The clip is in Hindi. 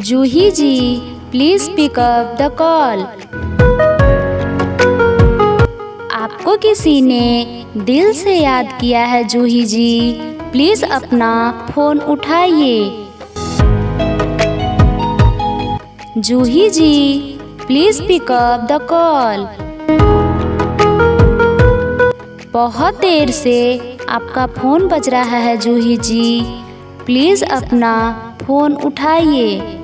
Juhi ji, please pick up the call. आपको किसी ने दिल से याद किया है जूही जी, प्लीज अपना फोन उठाइए। Juhi ji, please pick up the call. बहुत देर से आपका फ़ोन बज रहा है जूही जी, प्लीज़ अपना फ़ोन उठाइए।